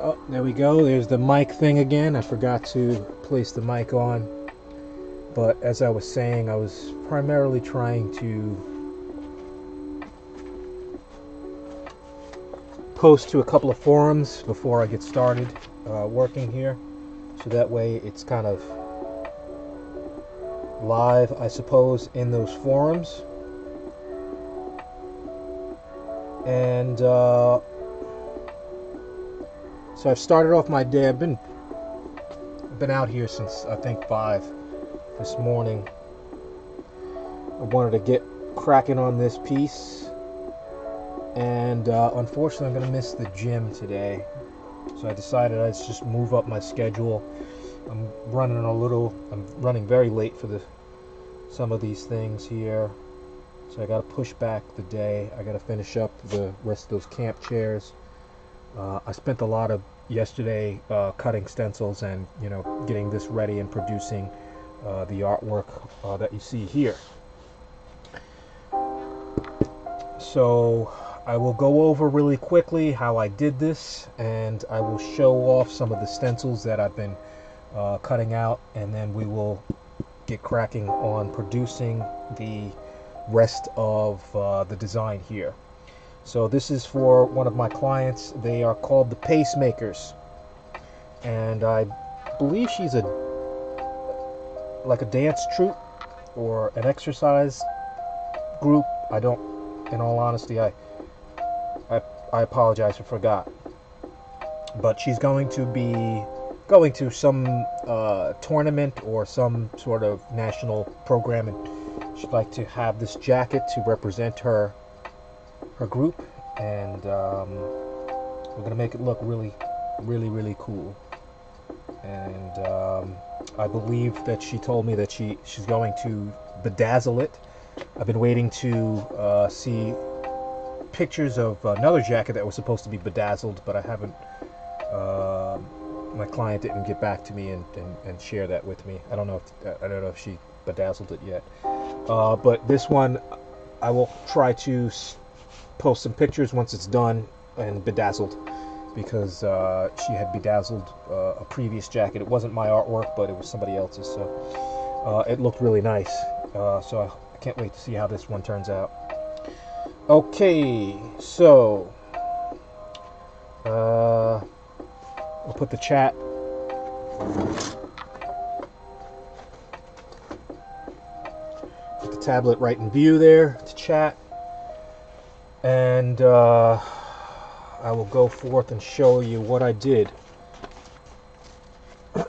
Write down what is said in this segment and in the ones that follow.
Oh, there we go. There's the mic thing again. I forgot to place the mic on. But as I was saying, I was primarily trying to post to a couple of forums before I get started working here. So that way it's kind of live, I suppose, in those forums. And so I've started off my day. I've been out here since I think 5 this morning. I wanted to get cracking on this piece, and unfortunately I'm going to miss the gym today. So I decided I'd just move up my schedule. I'm running very late for some of these things here. So I got to push back the day. I got to finish up the rest of those camp chairs. I spent a lot of yesterday cutting stencils and getting this ready and producing the artwork that you see here. So I will go over really quickly how I did this, and I will show off some of the stencils that I've been cutting out, and then we will get cracking on producing the rest of the design here. So this is for one of my clients. They are called the Pacemakers, and I believe she's like a dance troupe or an exercise group. I don't, in all honesty, I apologize, I forgot. But she's going to be going to some tournament or some sort of national program, and she'd like to have this jacket to represent her group, and we're gonna make it look really cool. And I believe that she told me that she's going to bedazzle it. I've been waiting to see pictures of another jacket that was supposed to be bedazzled, but I haven't. My client didn't get back to me and share that with me. I don't know if she bedazzled it yet. But this one, I will try to post some pictures once it's done and bedazzled, because she had bedazzled a previous jacket. It wasn't my artwork, but it was somebody else's, so it looked really nice. So I can't wait to see how this one turns out. Okay, so we'll put the chat. Put the tablet right in view there to chat. And I will go forth and show you what I did. So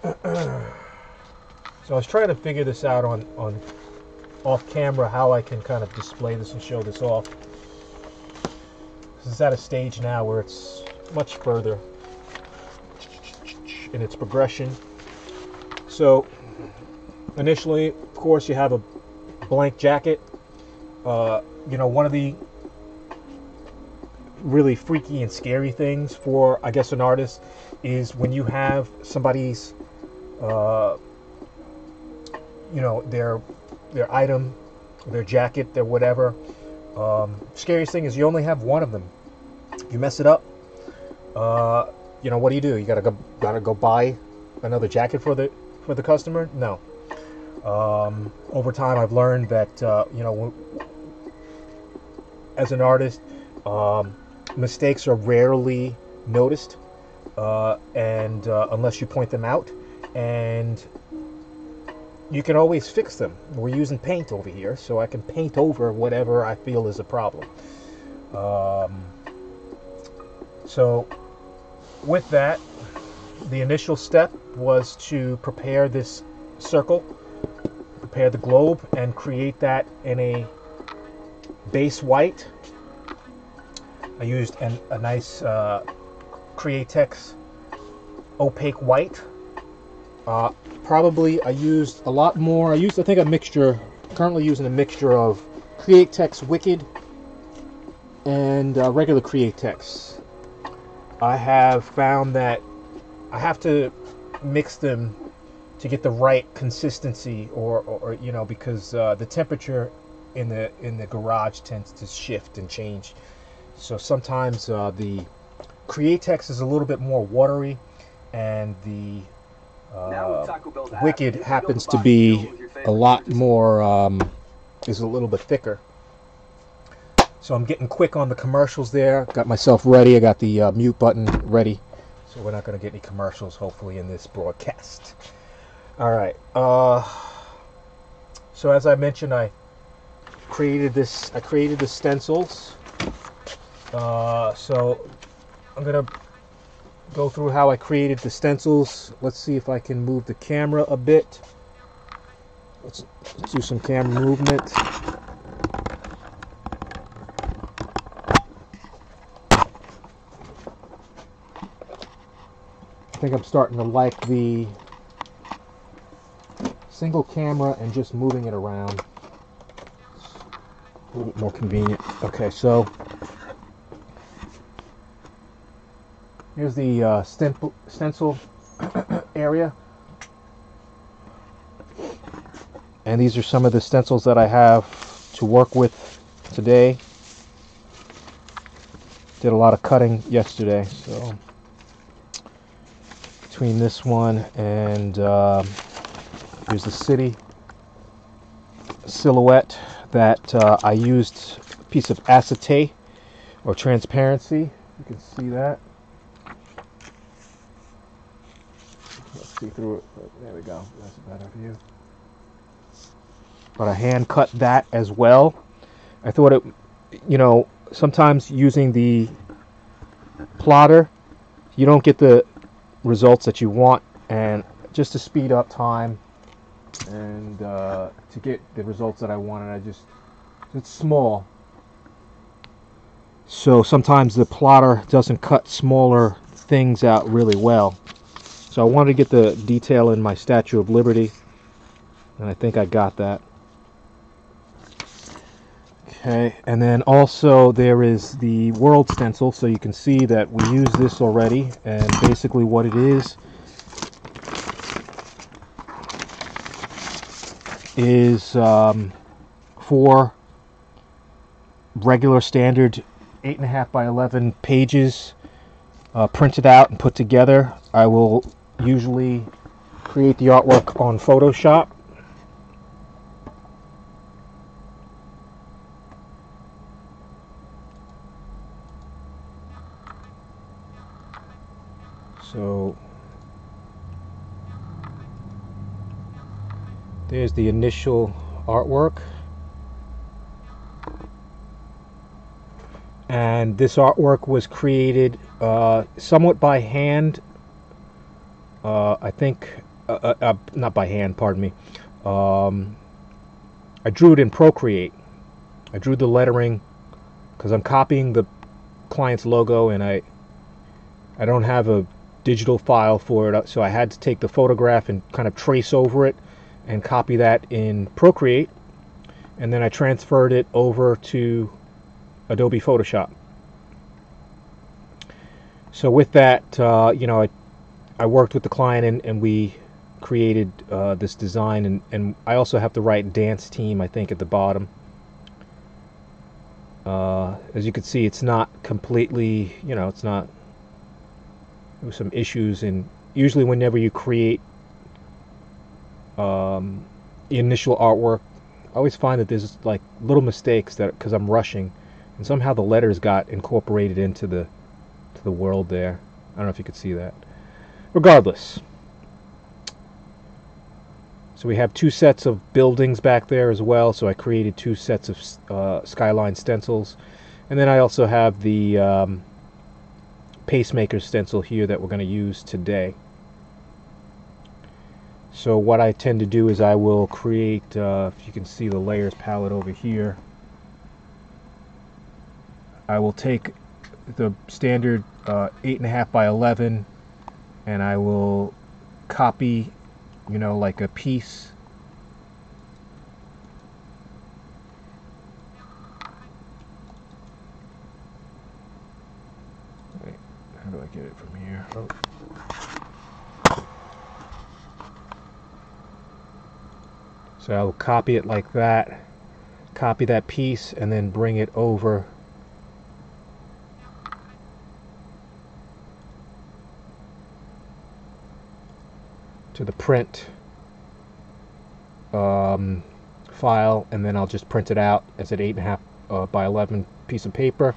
I was trying to figure this out on off camera, how I can kind of display this and show this off. This is at a stage now where it's much further in its progression. So initially, of course, you have a blank jacket. One of the really freaky and scary things for, I guess, an artist is when you have somebody's their item, their jacket, their whatever. Scariest thing is you only have one of them. If you mess it up, what do? You gotta go buy another jacket for the customer? No. Over time, I've learned that as an artist, mistakes are rarely noticed, and unless you point them out, and you can always fix them. We're using paint over here, so I can paint over whatever I feel is a problem. So with that, the initial step was to prepare this circle, prepare the globe, and create that in a base white. I used a nice Createx opaque white. Probably I used a lot more. I think a mixture, currently using a mixture of Createx Wicked and regular Createx. I have found that I have to mix them to get the right consistency, or because the temperature in the garage tends to shift and change. So sometimes the Createx is a little bit more watery, and the Wicked happens to be a lot more, is a little bit thicker. So I'm getting quick on the commercials there. Got myself ready. I got the mute button ready. So we're not going to get any commercials, hopefully, in this broadcast. All right. So as I mentioned, I created the stencils. So I'm going to go through how I created the stencils. Let's see if I can move the camera a bit. Let's do some camera movement. I think I'm starting to like the single camera and just moving it around. It's a little bit more convenient. Okay, so here's the stencil area. And these are some of the stencils that I have to work with today. Did a lot of cutting yesterday, so between this one and here's the city silhouette that I used a piece of acetate or transparency. You can see that. Let's see through it. There we go. That's a better view. But I hand cut that as well. I thought it, you know, sometimes using the plotter, you don't get the results that you want, and just to speed up time and to get the results that I wanted, it's small, so sometimes the plotter doesn't cut smaller things out really well. So I wanted to get the detail in my Statue of Liberty, and I think I got that. Okay, and then also there is the world stencil, so you can see that we use this already, and basically what it is for regular standard 8.5 by 11 pages printed out and put together. I will usually create the artwork on Photoshop. So there's the initial artwork, and this artwork was created somewhat by hand. I think not by hand, pardon me. I drew it in Procreate. I drew the lettering because I'm copying the client's logo, and I don't have a digital file for it, so I had to take the photograph and kind of trace over it and copy that in Procreate, and then I transferred it over to Adobe Photoshop. So with that, you know, I worked with the client, and we created this design, and I also have to write dance team, I think, at the bottom. As you can see, it's not completely, you know, it's not. There were some issues, and usually whenever you create the initial artwork, I always find that there's like little mistakes that, because I'm rushing, and somehow the letters got incorporated into the world there. I don't know if you could see that. Regardless, so we have two sets of buildings back there as well, so I created two sets of skyline stencils, and then I also have the pacemaker stencil here that we're going to use today. So what I tend to do is I will create, if you can see the layers palette over here, I will take the standard 8.5 by 11, and I will copy, you know, like a piece. Wait, how do I get it from here? Oh. So I'll copy it like that, copy that piece, and then bring it over to the print file, and then I'll just print it out as an 8.5 by 11 piece of paper,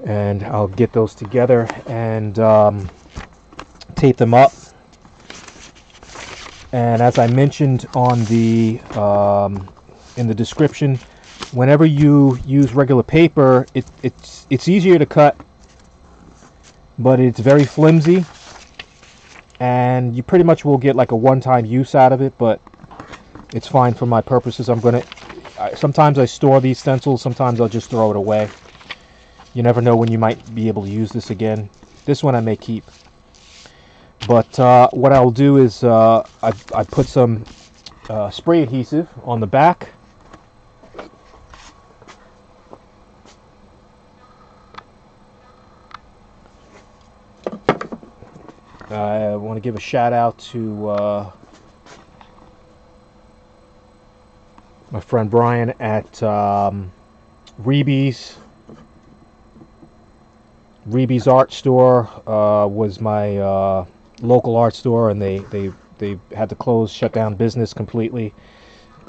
and I'll get those together and tape them up. And as I mentioned on the in the description, whenever you use regular paper, it's easier to cut, but it's very flimsy, and you pretty much will get like a one-time use out of it, but it's fine for my purposes. Sometimes I store these stencils, sometimes I'll just throw it away. You never know when you might be able to use this again. This one I may keep. But what I'll do is I put some spray adhesive on the back. I want to give a shout out to my friend Brian at Reeby's art store. Was my local art store, and they had to close, shut down business completely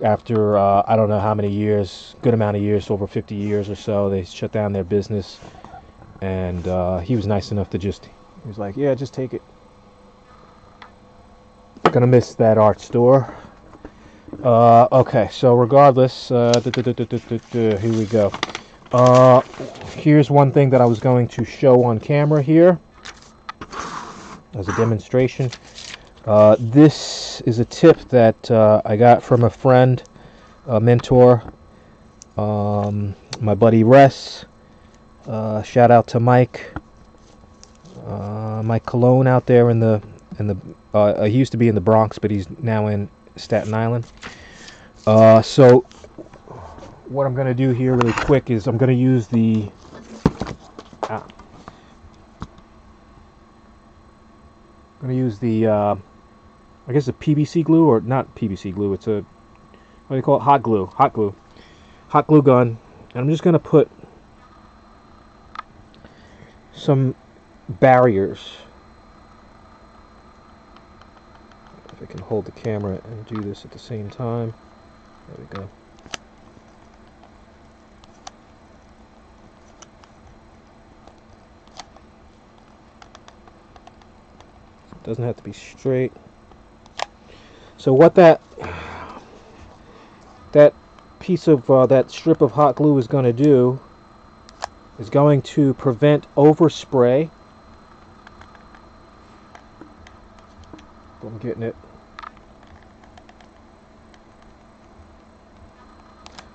after I don't know how many years, good amount of years, over 50 years or so. They shut down their business, and he was nice enough to he was like, yeah, just take it. Gonna miss that art store. Okay, so regardless, here we go. Here's one thing that I was going to show on camera here as a demonstration. This is a tip that I got from a friend, a mentor, my buddy Ress. Shout out to Mike Cologne out there in the he used to be in the Bronx, but he's now in Staten Island. So what I'm going to do here really quick is I'm going to use the I guess a PVC glue, or not PVC glue, it's a, what do you call it, hot glue gun, and I'm just going to put some barriers. If I can hold the camera and do this at the same time. There we go. It doesn't have to be straight. So what that piece of that strip of hot glue is going to do is going to prevent overspray. I'm getting it.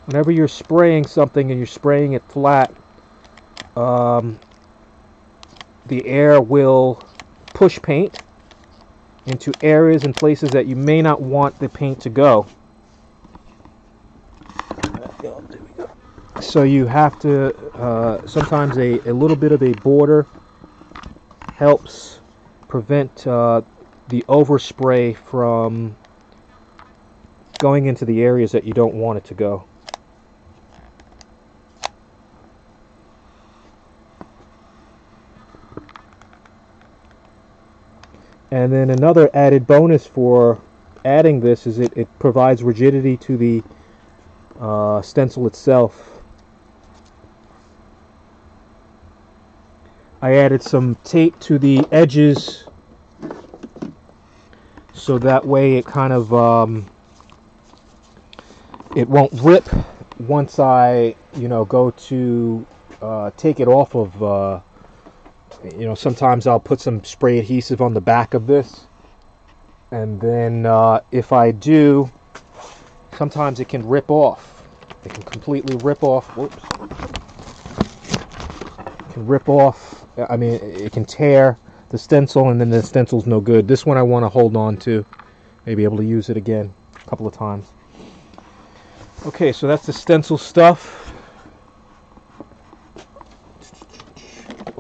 Whenever you're spraying something and you're spraying it flat, the air will push paint into areas and places that you may not want the paint to go. So you have to, sometimes a little bit of a border helps prevent the overspray from going into the areas that you don't want it to go. And then another added bonus for adding this is it provides rigidity to the stencil itself. I added some tape to the edges so that way it kind of it won't rip once I go to take it off of sometimes I'll put some spray adhesive on the back of this, and then if I do, sometimes it can rip off. It can completely rip off. Whoops. It can rip off. I mean, it can tear the stencil, and then the stencil's no good. This one I want to hold on to, maybe able to use it again a couple of times. Okay, so that's the stencil stuff.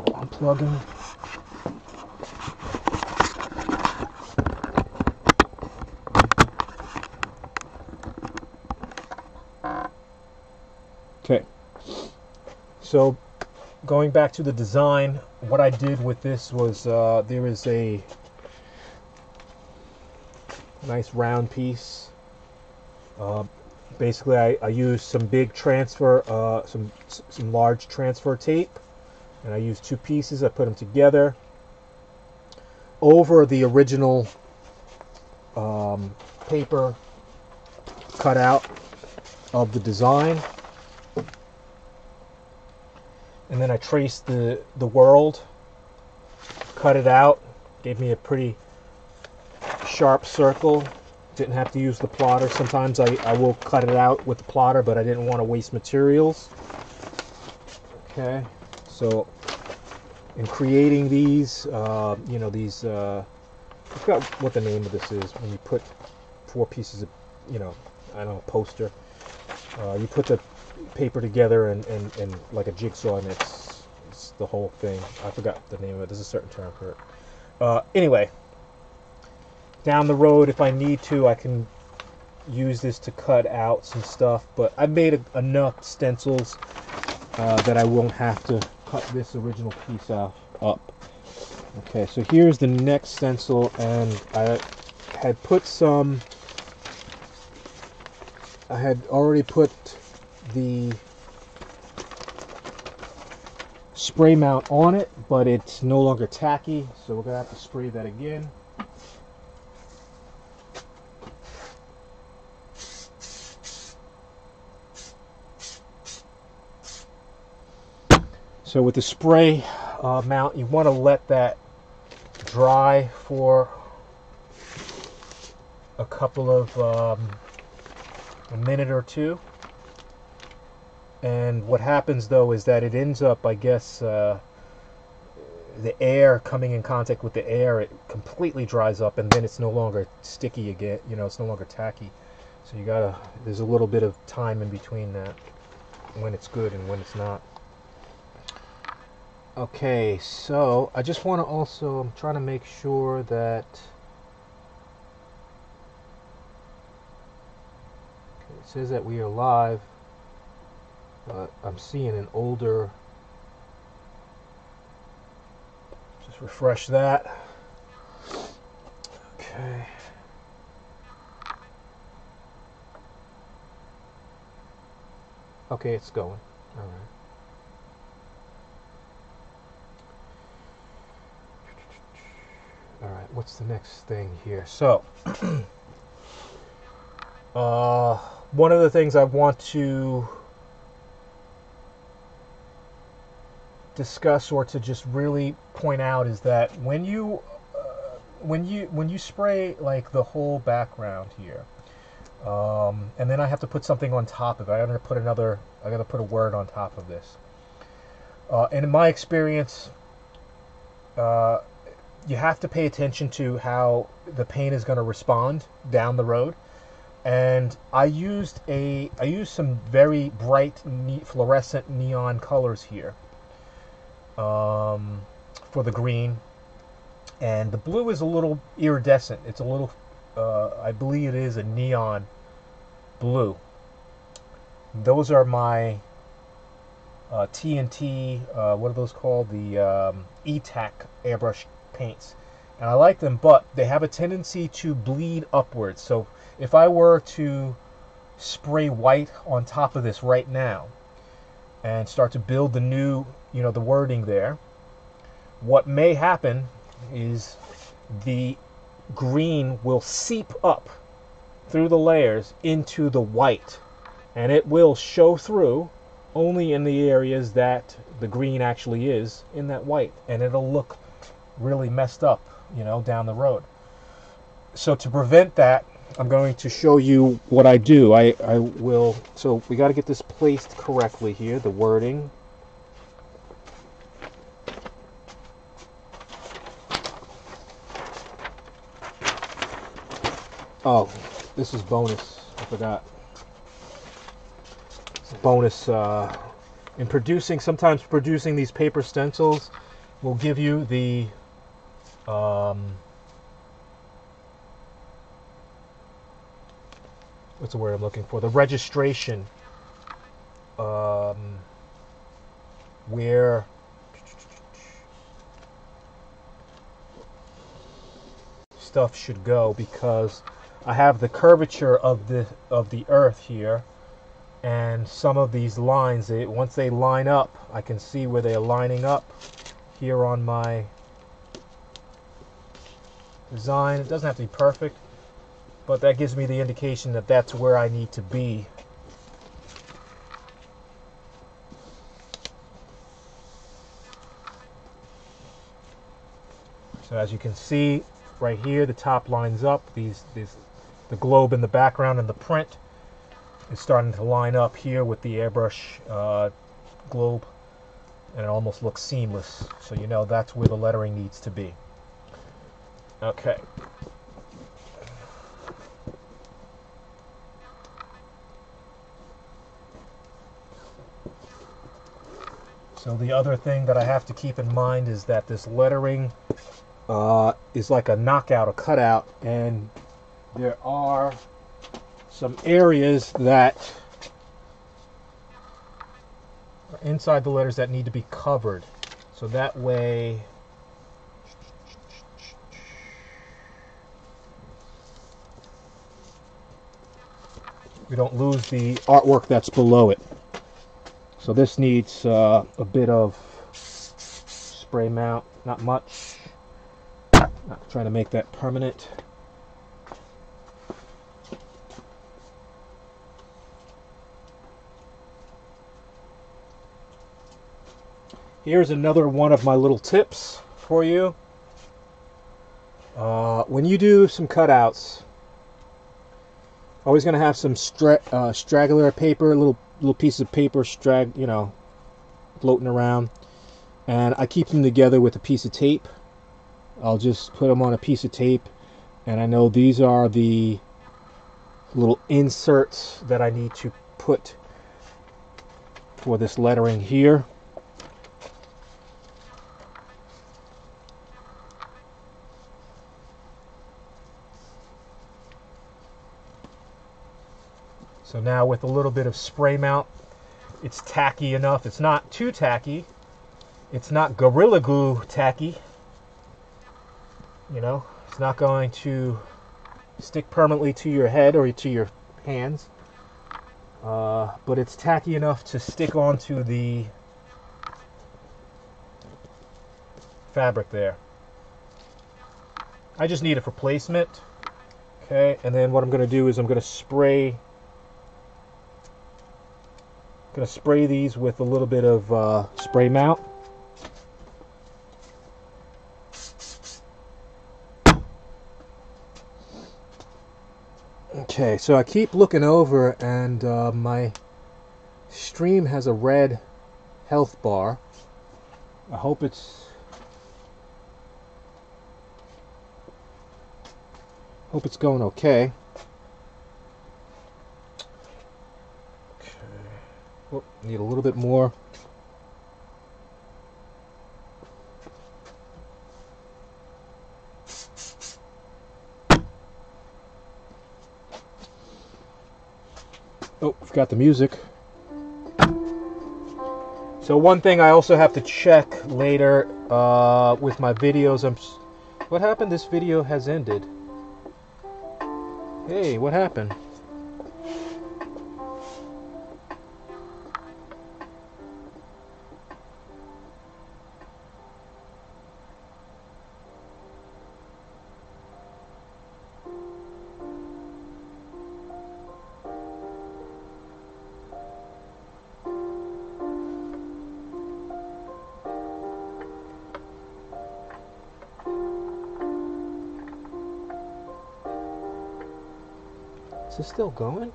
Unplugging. Okay, so going back to the design, what I did with this was there is a nice round piece. Basically, I use some big transfer, some large transfer tape, and I use 2 pieces. I put them together over the original paper cutout of the design, and then I traced the world, cut it out, gave me a pretty sharp circle. Didn't have to use the plotter. Sometimes I will cut it out with the plotter, but I didn't want to waste materials. Okay, so in creating these, you know, these, I forgot what the name of this is, when you put 4 pieces of, you know, I don't know, poster. You put the paper together and like a jigsaw, and it's the whole thing. I forgot the name of it. There's a certain term for it. Anyway, down the road, if I need to, I can use this to cut out some stuff, but I've made enough stencils that I won't have to cut this original piece up. Okay, so here's the next stencil, and I had already put the spray mount on it, but it's no longer tacky, so we're gonna have to spray that again. So with the spray mount, you want to let that dry for a couple of a minute or two. And what happens though is that it ends up, I guess, the air coming in contact with the air, it completely dries up, and then it's no longer sticky again. You know, it's no longer tacky. So you gotta, there's a little bit of time in between that, when it's good and when it's not. Okay, so I just want to also, I'm trying to make sure that, okay, it says that we are live, but I'm seeing an older, just refresh that. Okay. Okay, it's going. All right. All right, what's the next thing here? So, one of the things I want to discuss, or to just really point out, is that when you spray like the whole background here, and then I have to put something on top of it. I gotta put a word on top of this. And in my experience, you have to pay attention to how the paint is going to respond down the road. And I used some very bright fluorescent neon colors here for the green, and the blue is a little iridescent. It's a little, I believe it is a neon blue. Those are my TNT, what are those called? The E-Tac airbrush paints, and I like them, but they have a tendency to bleed upwards. So if I were to spray white on top of this right now and start to build the new, you know, the wording there, what may happen is the green will seep up through the layers into the white, and it will show through only in the areas that the green actually is in that white, and it'll look really messed up, you know, down the road. So to prevent that, I'm going to show you what I do. I will, so we got to get this placed correctly here, the wording. Oh, this is bonus, I forgot. It's bonus in producing, sometimes producing these paper stencils will give you the what's the word I'm looking for? The registration, where stuff should go, because I have the curvature of the earth here, and some of these lines, once they line up, I can see where they're lining up here on my design. It doesn't have to be perfect, but that gives me the indication that that's where I need to be. So as you can see right here, the top lines up. The globe in the background and the print is starting to line up here with the airbrush globe, and it almost looks seamless. So you know that's where the lettering needs to be. Okay. So the other thing that I have to keep in mind is that this lettering is like a knockout, a cutout, and there are some areas that are inside the letters that need to be covered. So that way we don't lose the artwork that's below it. So this needs a bit of spray mount, not much. Not trying to make that permanent. Here's another one of my little tips for you. When you do some cutouts, always going to have some straggler paper, little pieces of paper floating around, and I keep them together with a piece of tape. I'll just put them on a piece of tape, and I know these are the little inserts that I need to put for this lettering here. So now with a little bit of spray mount, it's tacky enough. It's not too tacky. It's not Gorilla Glue tacky. You know, it's not going to stick permanently to your head or to your hands. But it's tacky enough to stick onto the fabric there. I just need it for placement. Okay, and then what I'm going to do is I'm going to spray these with a little bit of spray mount. Okay, so I keep looking over, and my stream has a red health bar. I hope it's going okay. Okay. Oh, need a little bit more. Oh, forgot the music. So one thing I also have to check later with my videos. What happened? This video has ended. Hey, what happened? Is it still going?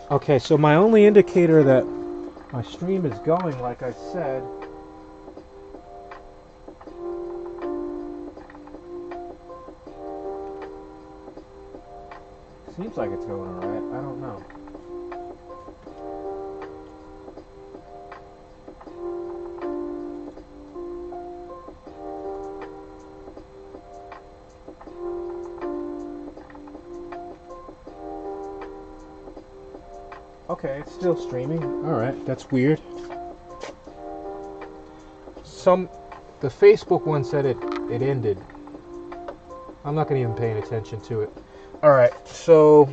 Okay, so my only indicator that my stream is going, like I said, seems like it's going alright. I don't know. Okay, it's still streaming. Alright, that's weird. The Facebook one said it it ended. I'm not going to even pay any attention to it. All right, so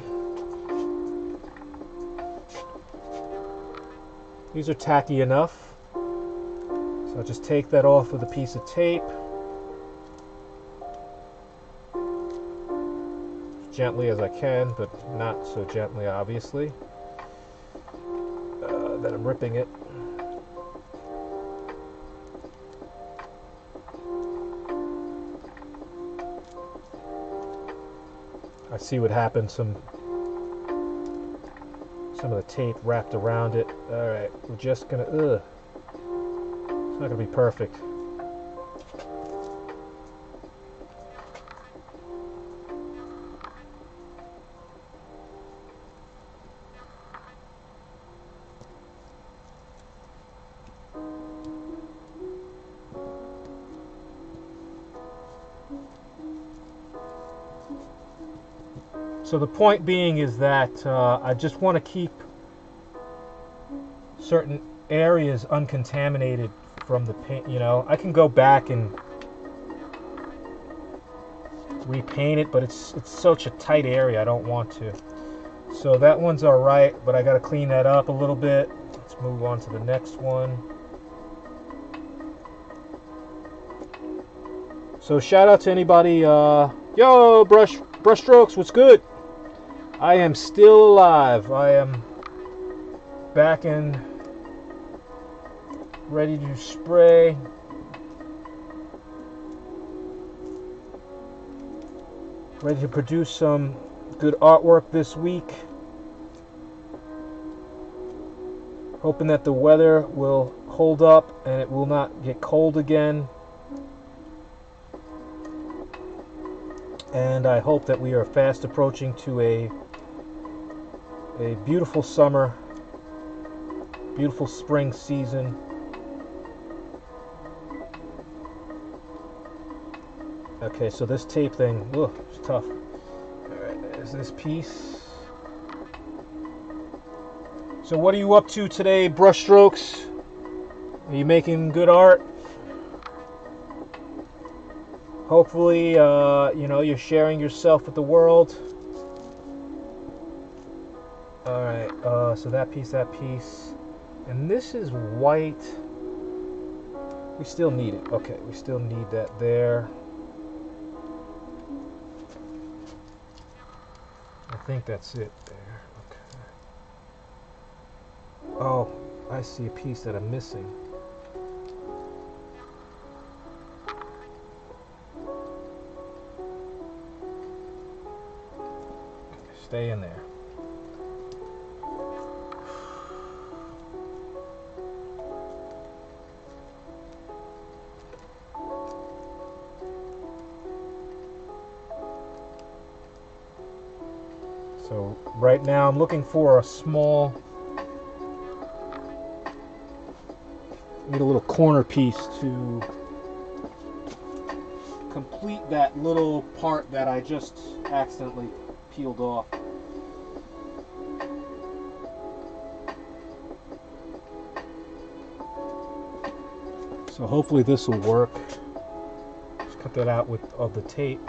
these are tacky enough. So I'll just take that off with a piece of tape. As gently as I can, but not so gently, obviously. Then I'm ripping it. I see what happened. Some of the tape wrapped around it. All right, we're just gonna. It's not gonna be perfect. So the point being is that I just want to keep certain areas uncontaminated from the paint. You know, I can go back and repaint it, but it's such a tight area, I don't want to. So that one's all right, but I got to clean that up a little bit. Let's move on to the next one. So shout out to anybody. Yo, brush strokes, what's good? I am still alive. I am back and ready to spray. Ready to produce some good artwork this week. Hoping that the weather will hold up and it will not get cold again. And I hope that we are fast approaching to a beautiful summer, beautiful spring season. Okay, so this tape thing, it's tough. Alright, there's this piece. So what are you up to today, brushstrokes? Are you making good art? Hopefully, you know, you're sharing yourself with the world. Alright, so that piece, and this is white. We still need it. Okay, we still need that there. I think that's it there. Okay. Oh, I see a piece that I'm missing. Stay in there. So right now I'm looking for a small, need a little corner piece to complete that little part that I just accidentally peeled off. So hopefully this will work. Just cut that out with the tape.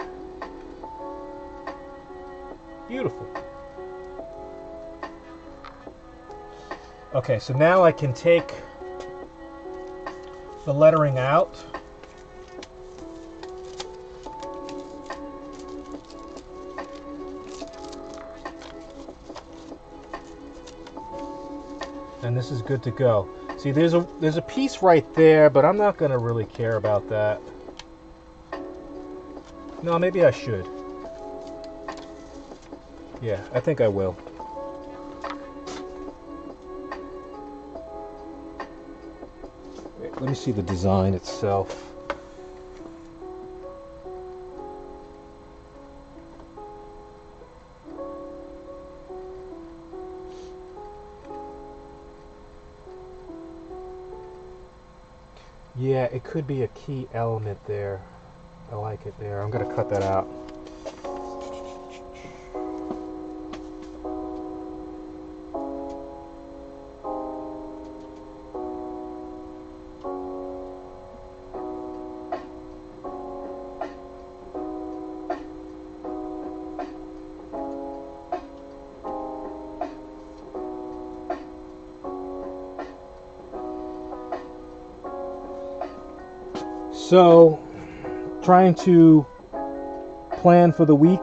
Beautiful. Okay, so now I can take the lettering out. And this is good to go. See, there's a piece right there, but I'm not going to really care about that. No, maybe I should. Yeah, I think I will. Wait, let me see the design itself. Yeah, it could be a key element there. I like it there. I'm going to cut that out. So, trying to plan for the week.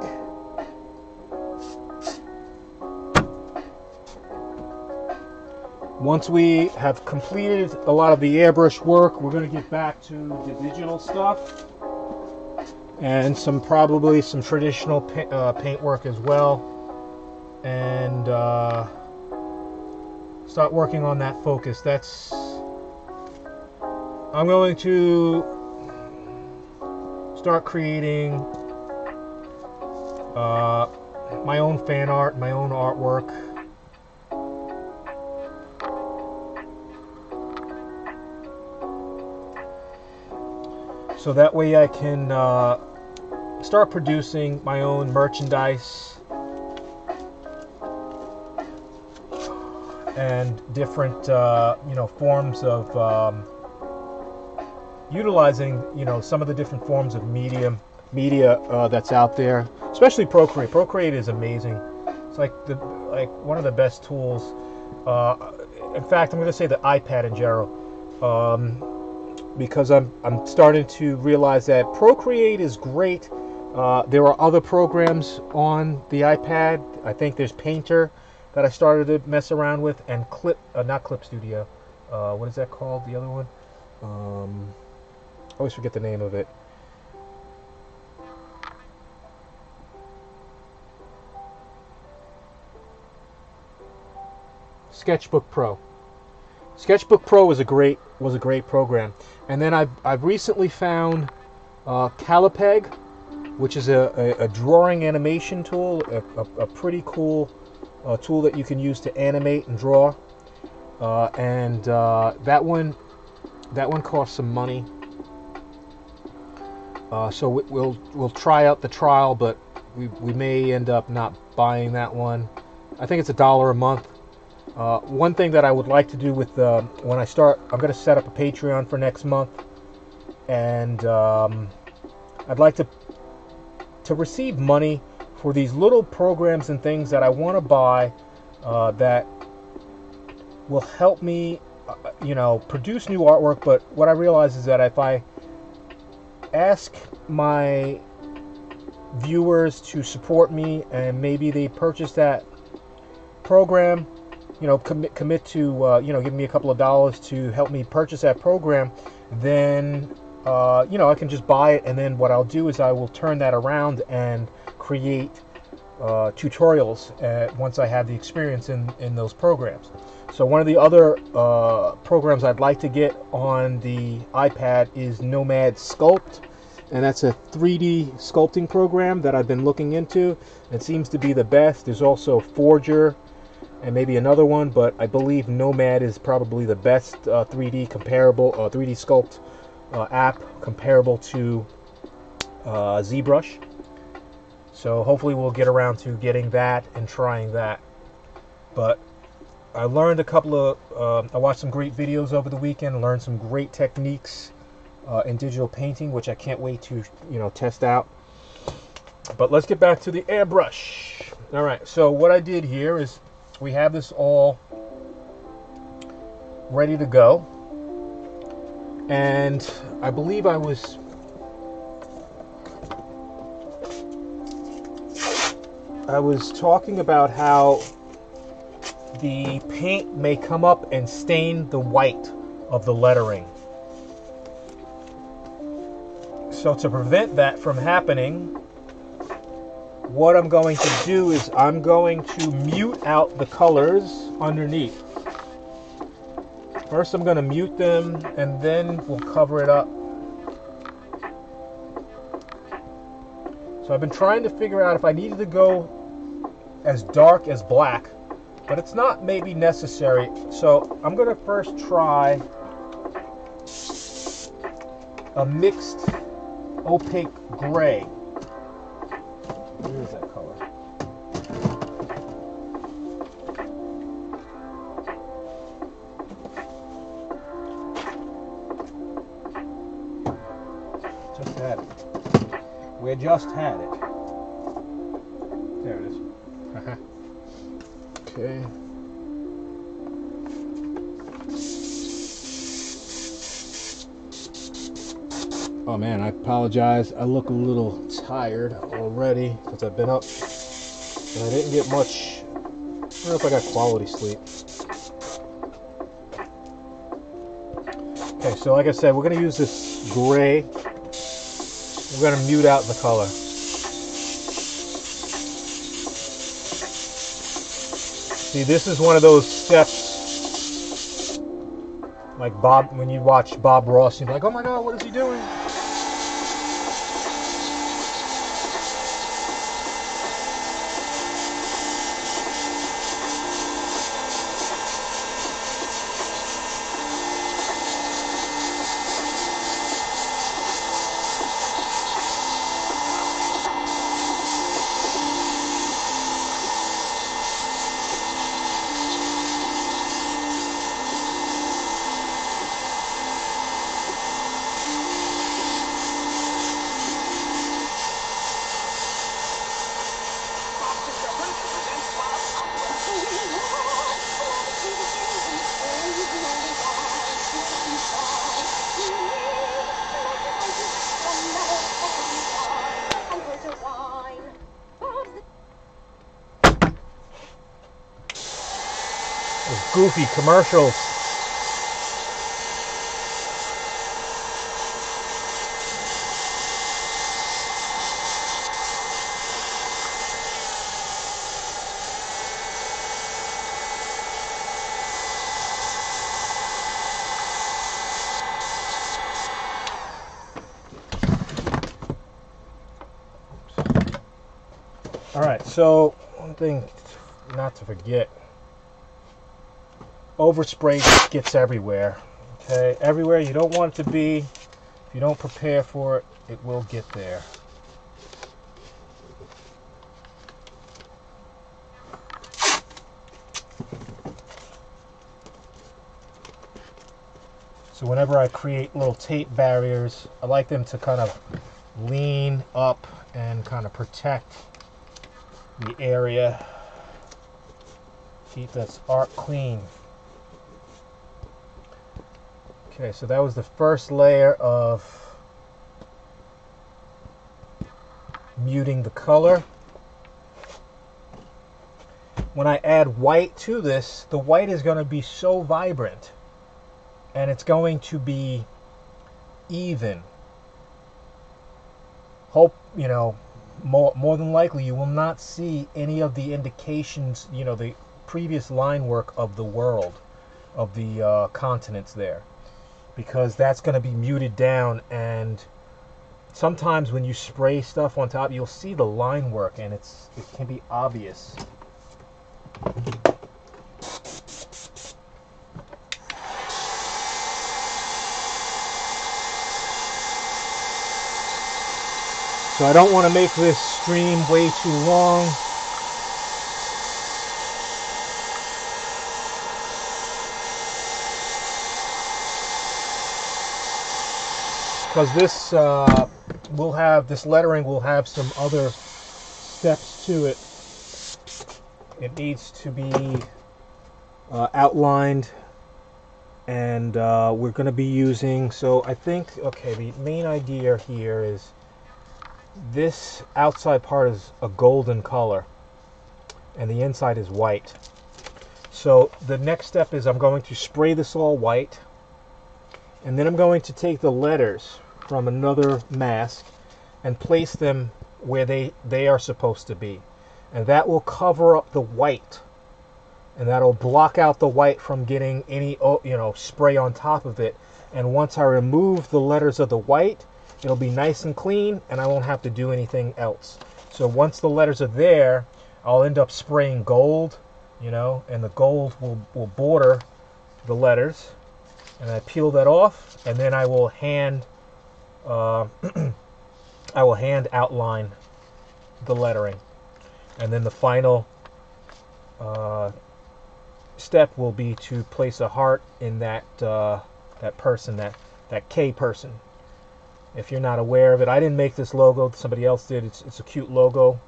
Once we have completed a lot of the airbrush work, we're going to get back to the digital stuff and probably some traditional paint work as well, and start working on that focus. I'm going to start creating my own fan art, my own artwork. So that way I can start producing my own merchandise and different, forms of utilizing, some of the different forms of media that's out there, especially Procreate. Procreate is amazing. It's like one of the best tools. In fact, I'm going to say the iPad in general. Because I'm starting to realize that Procreate is great. There are other programs on the iPad. I think there's Painter that I started to mess around with, and not Clip Studio. What is that called? The other one? I always forget the name of it. Sketchbook Pro. Sketchbook Pro was a great program. And then I've recently found Calipeg, which is a drawing animation tool, a pretty cool tool that you can use to animate and draw. And that one costs some money. So we'll try out the trial, but we may end up not buying that one. I think it's $1 a month. One thing that I would like to do with when I start, I'm going to set up a Patreon for next month, and I'd like to receive money for these little programs and things that I want to buy that will help me, produce new artwork. But what I realize is that if I ask my viewers to support me and maybe they purchase that program, commit to, give me a couple of dollars to help me purchase that program, then, I can just buy it, and then what I'll do is I will turn that around and create tutorials once I have the experience in those programs. So one of the other programs I'd like to get on the iPad is Nomad Sculpt, and that's a 3D sculpting program that I've been looking into. It seems to be the best. There's also Forger and maybe another one, but I believe Nomad is probably the best 3D sculpt app comparable to ZBrush. So hopefully we'll get around to getting that and trying that. But I learned I watched some great videos over the weekend, learned some great techniques in digital painting, which I can't wait to test out. But let's get back to the airbrush. All right, so what I did here is we have this all ready to go, and I believe I was talking about how the paint may come up and stain the white of the lettering. So to prevent that from happening, what I'm going to do is I'm going to mute out the colors underneath. First I'm going to mute them, and then we'll cover it up. So I've been trying to figure out if I needed to go as dark as black, but it's not maybe necessary. So I'm going to first try a mixed opaque gray. Where is that color? Just had it. We just had it. There it is. Okay. Oh man, I apologize. I look a little tired already because I've been up and I didn't get much. I don't know if I got quality sleep. Okay, so like I said, we're going to use this gray. We're going to mute out the color. See, this is one of those steps like Bob, when you watch Bob Ross, you're like, oh my God, what is he doing? Those goofy commercials. Alright, so one thing not to forget. Overspray gets everywhere. Okay, everywhere you don't want it to be. If you don't prepare for it, it will get there. So whenever I create little tape barriers, I like them to kind of lean up and kind of protect the area. Keep this art clean. Okay, so that was the first layer of muting the color. When I add white to this, the white is going to be so vibrant and it's going to be even. Hope, you know, more than likely you will not see any of the indications, you know, the previous line work of the world, of the continents there, because that's going to be muted down. And sometimes when you spray stuff on top, you'll see the line work and it can be obvious. So I don't want to make this stream way too long. Because this this lettering will have some other steps to it. It needs to be outlined, and we're going to be using, so I think, okay, the main idea here is this outside part is a golden color and the inside is white. So the next step is I'm going to spray this all white, and then I'm going to take the letters from another mask and place them where they are supposed to be, and that will cover up the white, and that'll block out the white from getting any, you know, spray on top of it. And once I remove the letters of the white, it'll be nice and clean and I won't have to do anything else. So once the letters are there, I'll end up spraying gold, you know, and the gold will border the letters, and I peel that off, and then I will hand outline the lettering, and then the final step will be to place a heart in that person, that K person. If you're not aware of it, I didn't make this logo, somebody else did. It's a cute logo,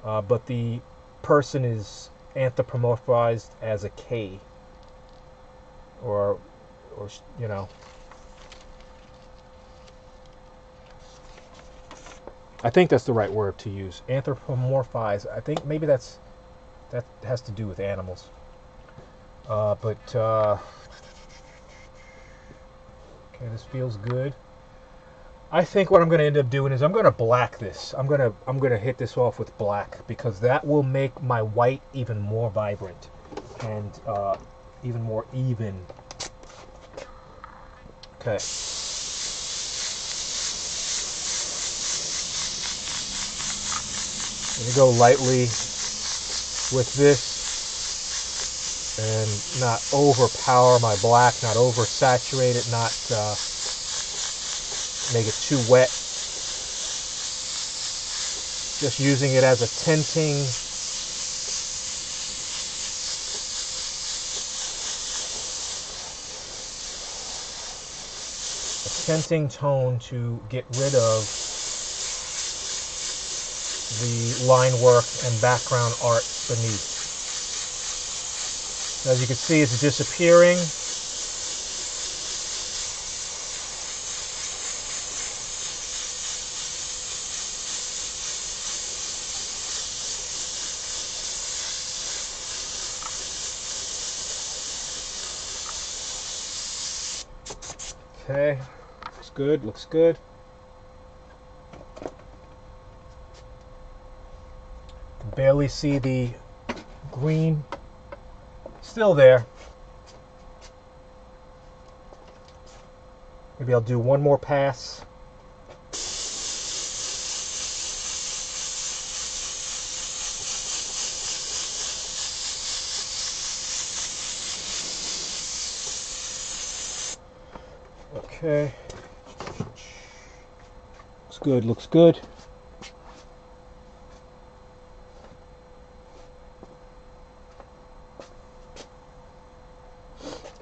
but the person is anthropomorphized as a K, or you know. I think that's the right word to use. Anthropomorphize. I think maybe that has to do with animals. Okay, this feels good. I think what I'm going to end up doing is I'm going to black this. I'm going to hit this off with black because that will make my white even more vibrant and even more even. Okay. I'm going to go lightly with this and not overpower my black, not oversaturate it, not make it too wet. Just using it as a tinting tone to get rid of the line work and background art beneath. As you can see, it's disappearing. Okay, looks good, looks good. Can barely see the green. Still there. Maybe I'll do one more pass. Okay. Looks good, looks good.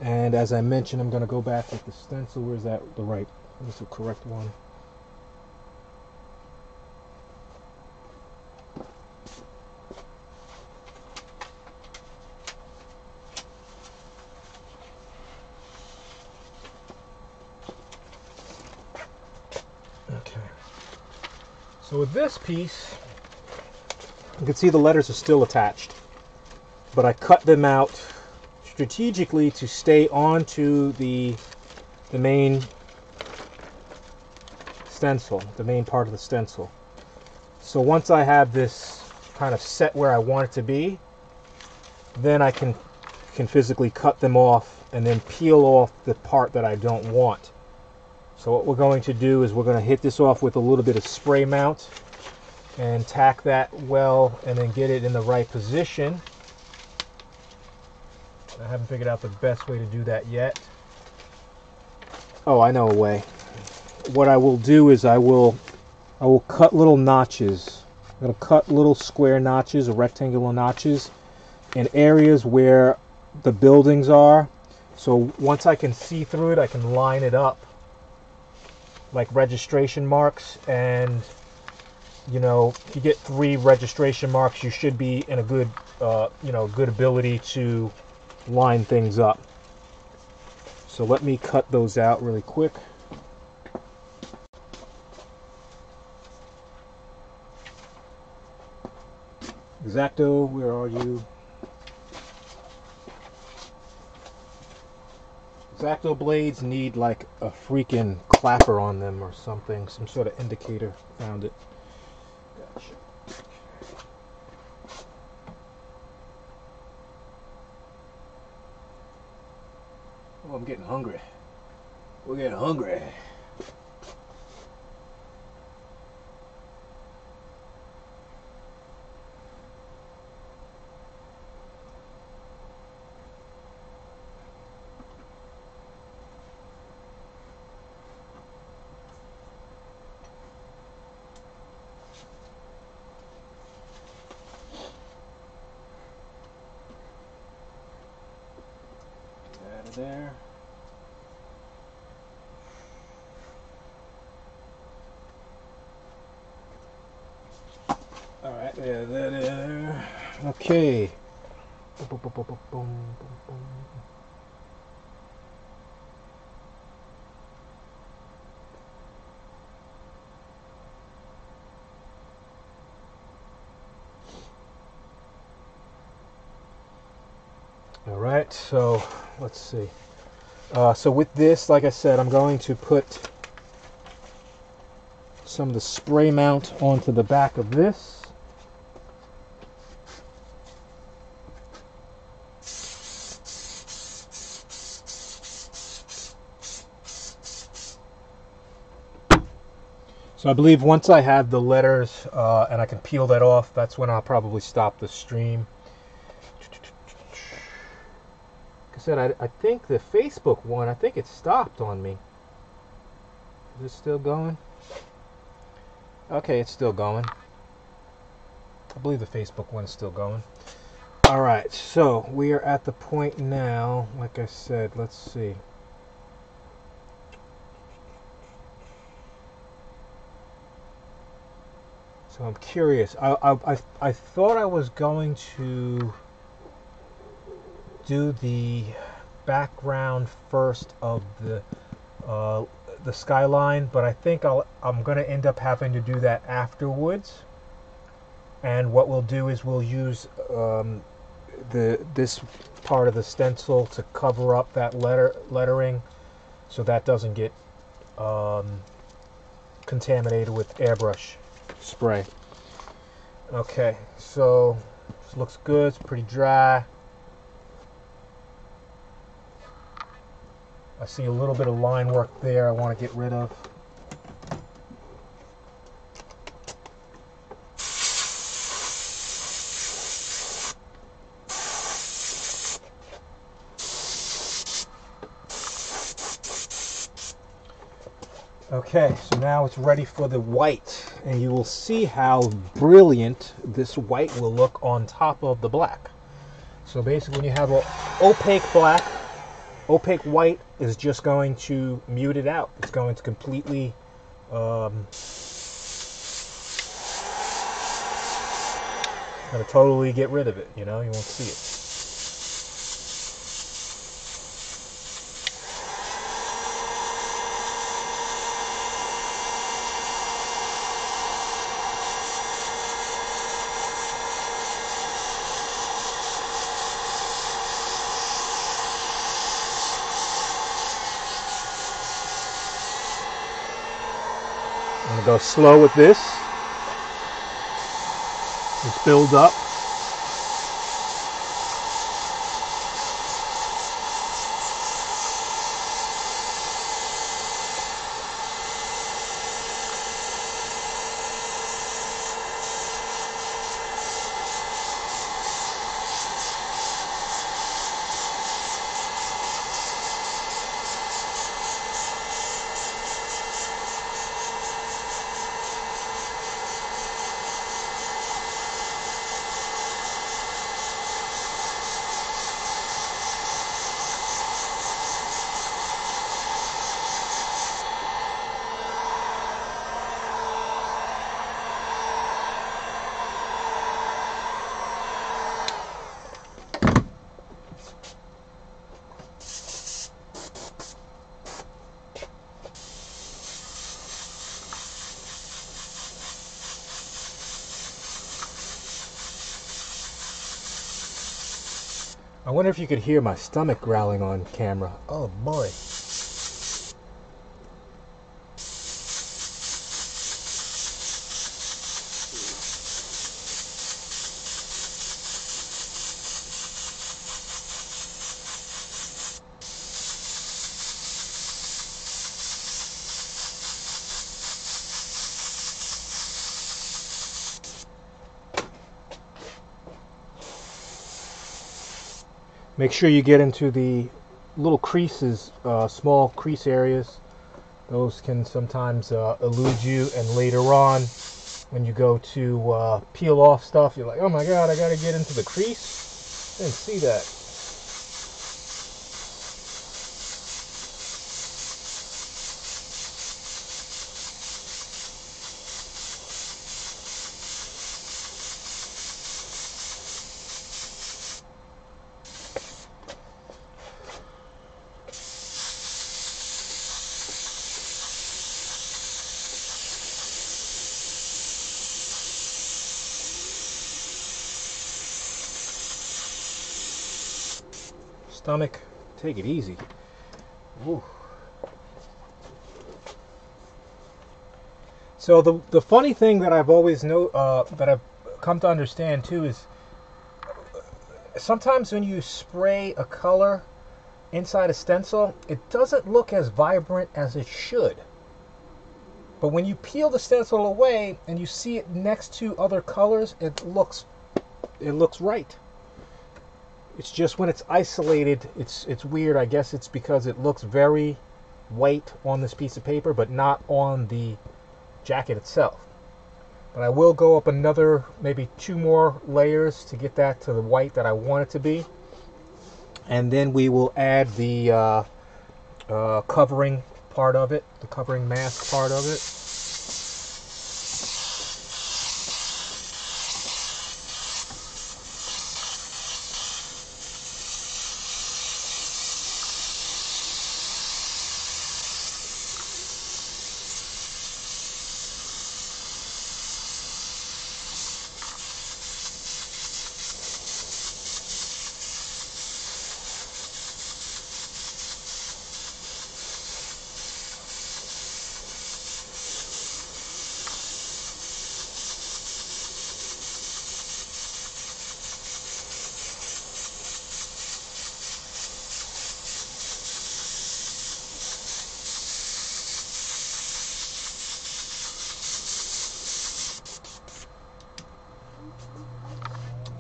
And as I mentioned, I'm going to go back with the stencil. Where's that? The right. What's the correct one? Okay. So with this piece, you can see the letters are still attached, but I cut them out strategically to stay onto the main stencil, the main part of the stencil. So once I have this kind of set where I want it to be, then I can physically cut them off and then peel off the part that I don't want. So what we're going to do is we're going to hit this off with a little bit of spray mount and tack that well and then get it in the right position. I haven't figured out the best way to do that yet. Oh, I know a way. What I will do is I will cut little notches. I'm going to cut little square notches or rectangular notches in areas where the buildings are. So once I can see through it, I can line it up like registration marks. And you know, if you get 3 registration marks, you should be in a good, good ability to line things up. So let me cut those out really quick. X-Acto, where are you? X-Acto blades need like a freaking clapper on them or something, some sort of indicator. Found it. Gotcha. Oh, I'm getting hungry. We're getting hungry. Out of there. All right, there. Okay. Boom, boom, boom, boom, boom, boom. All right, so let's see. So with this, like I said, I'm going to put some of the spray mount onto the back of this. So I believe once I have the letters and I can peel that off, that's when I'll probably stop the stream. Like I said, I think the Facebook one, I think it stopped on me. Is it still going? Okay, it's still going. I believe the Facebook one is still going. Alright, so we are at the point now, like I said, let's see. So I'm curious. I thought I was going to do the background first of the skyline, but I think I'm going to end up having to do that afterwards. And what we'll do is we'll use this part of the stencil to cover up that lettering, so that doesn't get contaminated with airbrush spray. Okay, so this looks good. It's pretty dry. I see a little bit of line work there I want to get rid of. Okay, so now it's ready for the white, and you will see how brilliant this white will look on top of the black. So basically when you have an opaque black, opaque white is just going to mute it out. It's going to completely gonna totally get rid of it, you know, you won't see it. I'm going to go slow with this. Just build up. I wonder if you could hear my stomach growling on camera. Oh boy. Make sure you get into the little creases, small crease areas. Those can sometimes elude you, and later on when you go to peel off stuff, you're like, oh my god, I gotta get into the crease. I didn't see that. stomach. Take it easy. Ooh. So the funny thing that I've always that I've come to understand too is sometimes when you spray a color inside a stencil, it doesn't look as vibrant as it should. But when you peel the stencil away and you see it next to other colors, it looks right. It's just when it's isolated, it's weird. I guess it's because it looks very white on this piece of paper, but not on the jacket itself. But I will go up another, maybe 2 more layers to get that to the white that I want it to be. And then we will add the covering part of it, the covering mask part of it.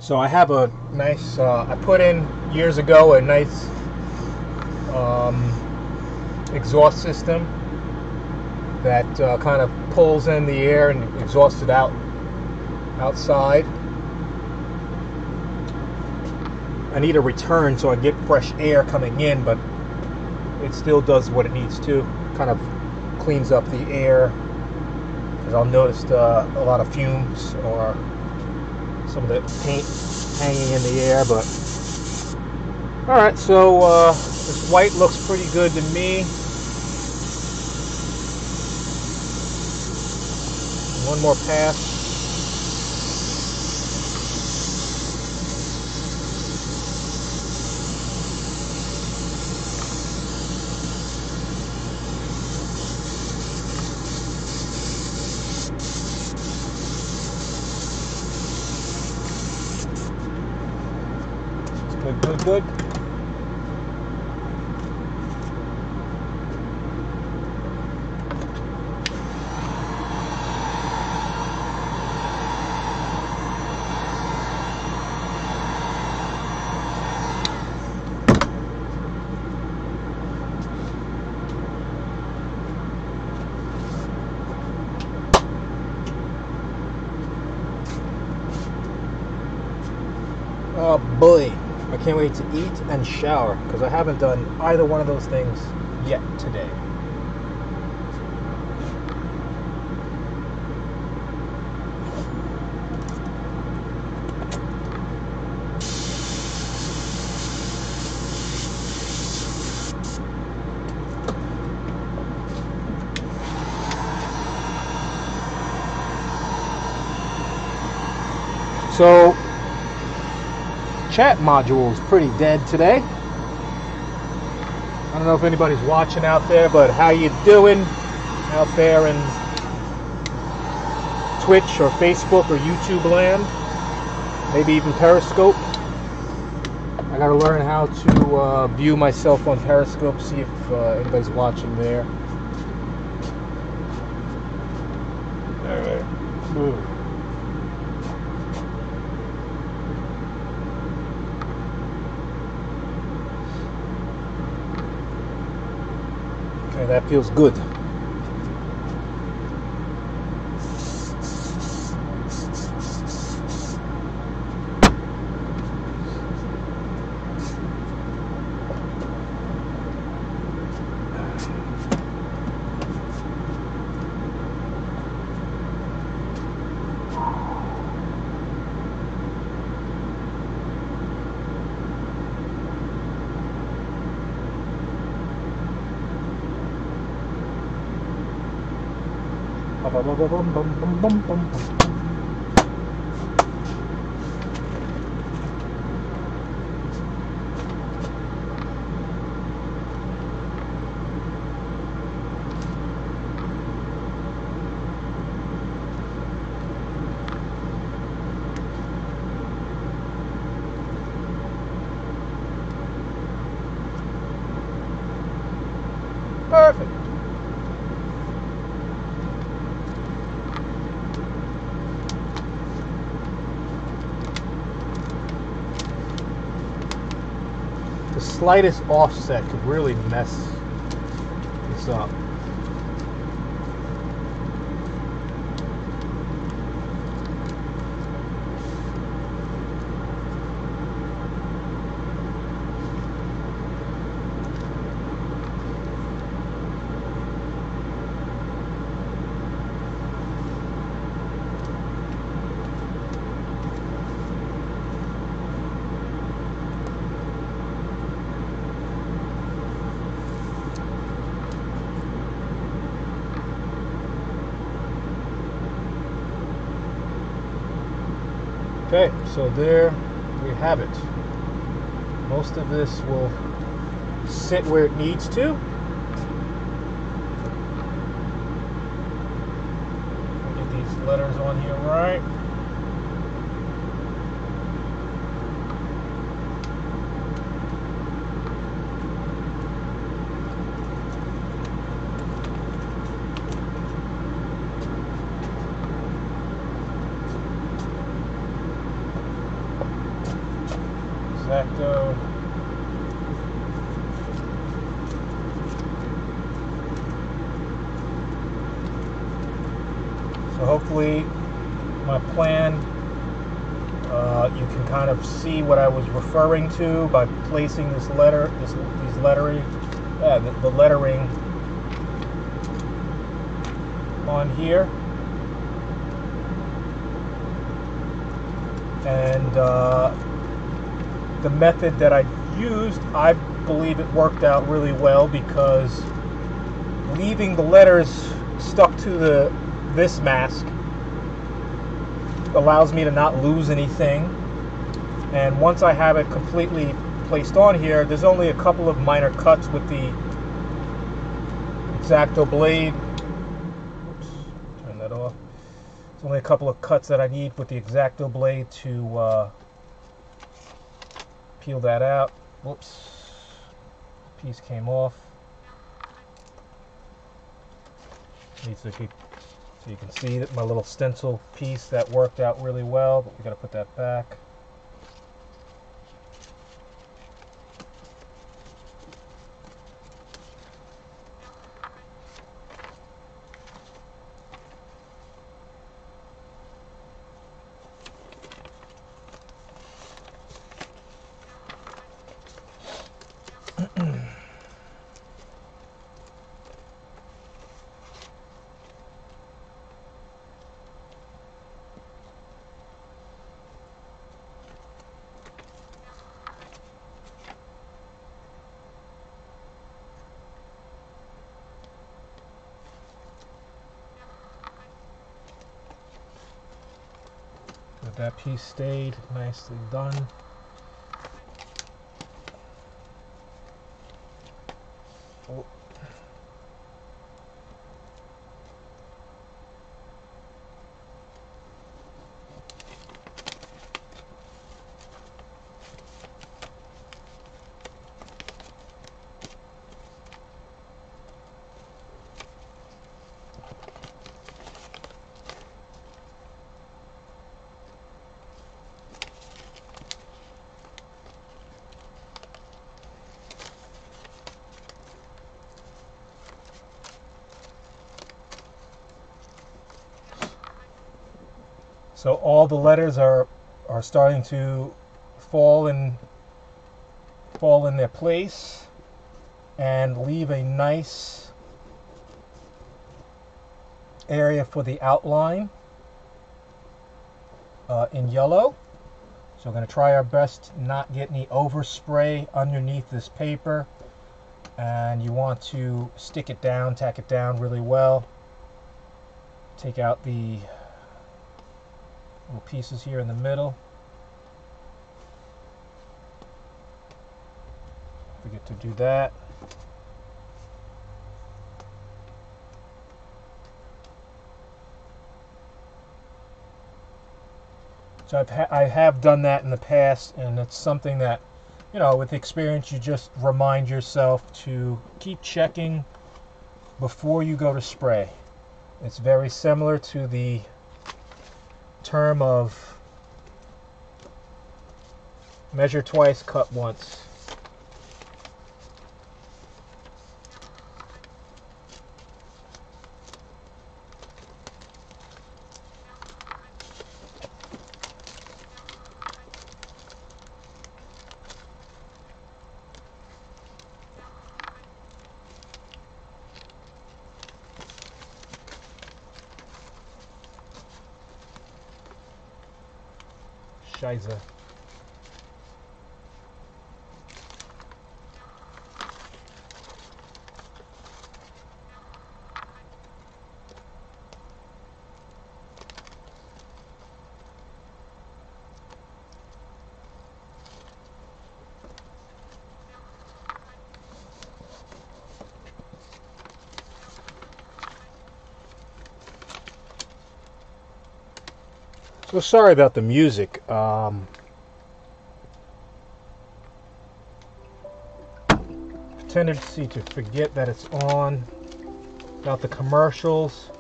So I have a nice, I put in years ago a nice exhaust system that kind of pulls in the air and exhausts it outside. I need a return so I get fresh air coming in, but it still does what it needs to. Kind of cleans up the air, because I'll notice a lot of fumes or some of the paint hanging in the air. But alright, so this white looks pretty good to me. One more pass. Good. Oh boy. I can't wait to eat and shower, because I haven't done either one of those things yet today. So chat module is pretty dead today. I don't know if anybody's watching out there, but how you doing out there in Twitch or Facebook or YouTube land? Maybe even Periscope. I gotta learn how to view myself on Periscope, see if anybody's watching there. Alright. Okay, that feels good. Perfect. The slightest offset could really mess this up. Okay, so there we have it. Most of this will sit where it needs to. Get these letters on here right. Exacto. So hopefully my plan, you can kind of see what I was referring to by placing this letter, these lettering, the lettering on here, and the method that I used, I believe it worked out really well, because leaving the letters stuck to this mask allows me to not lose anything. And once I have it completely placed on here, there's only a couple of minor cuts with the X-Acto blade. Oops, turn that off. There's only a couple of cuts that I need with the X-Acto blade to peel that out. Whoops, piece came off. So you can see that my little stencil piece, that worked out really well, but we got to put that back. That piece stayed nicely done. Oh. So all the letters are starting to fall in their place and leave a nice area for the outline in yellow. So we're going to try our best to not get any overspray underneath this paper, and you want to stick it down, tack it down really well. Take out the little pieces here in the middle. Forget to do that. So I have done that in the past, and it's something that, you know, with experience, you just remind yourself to keep checking before you go to spray. It's very similar to the term of measure twice, cut once. Scheiße. So sorry about the music. Tendency to forget that it's on, about the commercials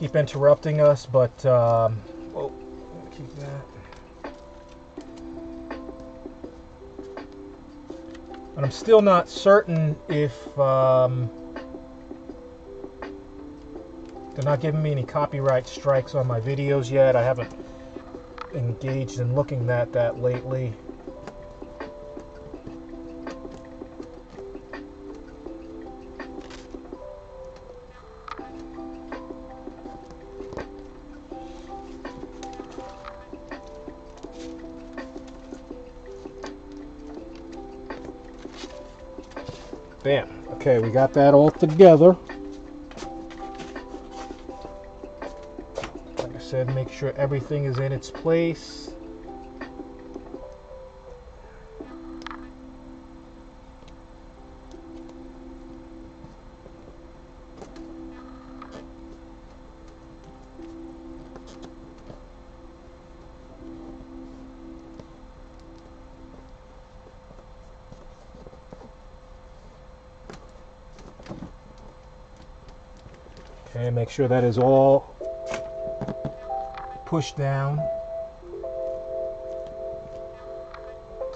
keep interrupting us, but oh, keep that. And I'm still not certain if they're not giving me any copyright strikes on my videos yet. I haven't engaged in looking at that lately. Bam. Okay, we got that all together. Like I said, make sure everything is in its place. Okay, make sure that is all pushed down.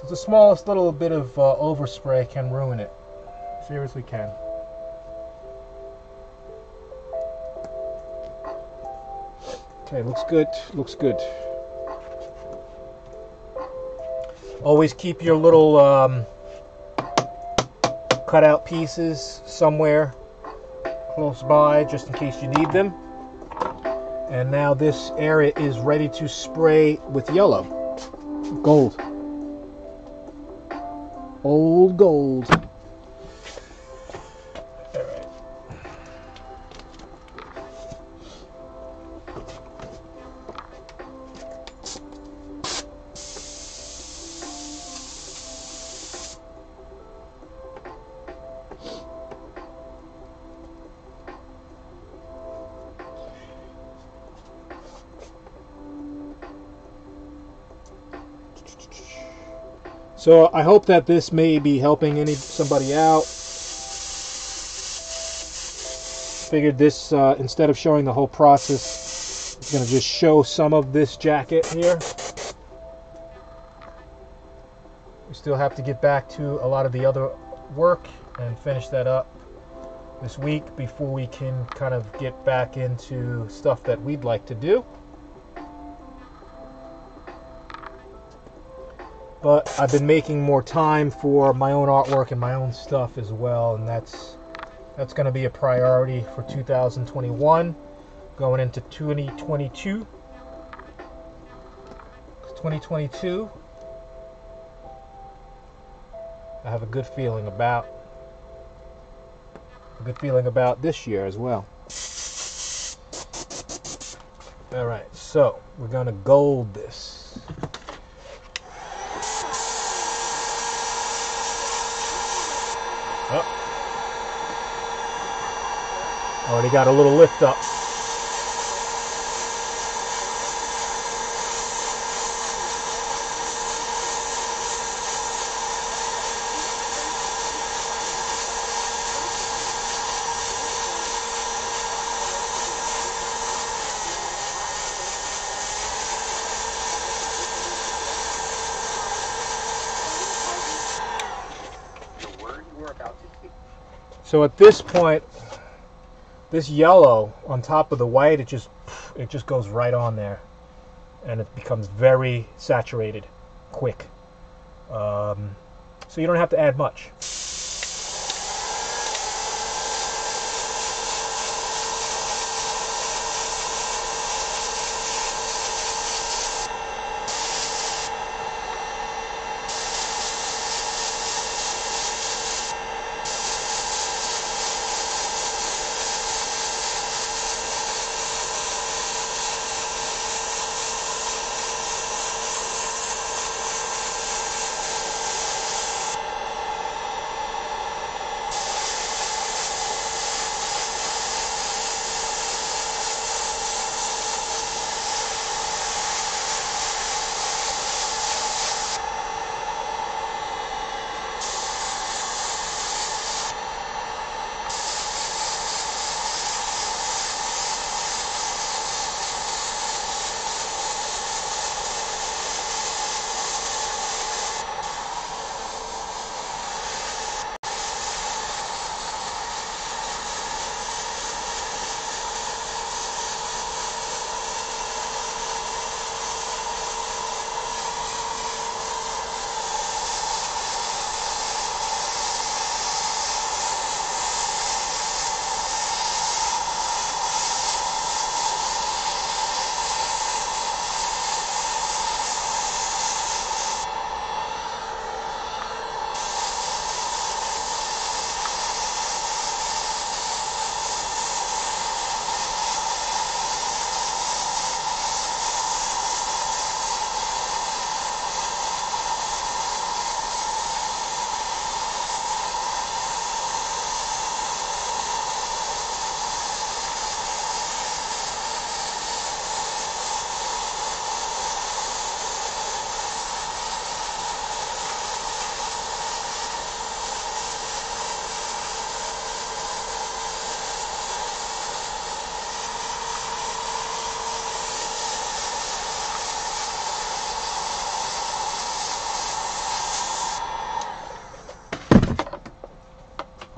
So the smallest little bit of overspray can ruin it. Seriously can. Okay, looks good, looks good. Always keep your little cutout pieces somewhere close by, just in case you need them. And now this area is ready to spray with yellow. Gold. Old gold. Alright. So I hope that this may be helping somebody out. Figured this, instead of showing the whole process, it's going to just show some of this jacket here. We still have to get back to a lot of the other work and finish that up this week before we can kind of get back into stuff that we'd like to do. But I've been making more time for my own artwork and my own stuff as well, and that's going to be a priority for 2021, going into 2022. 2022, I have a good feeling about this year as well. All right, so we're going to gold this. Already got a little lift up. So at this point, this yellow on top of the white, it just goes right on there, and it becomes very saturated, quick. So you don't have to add much.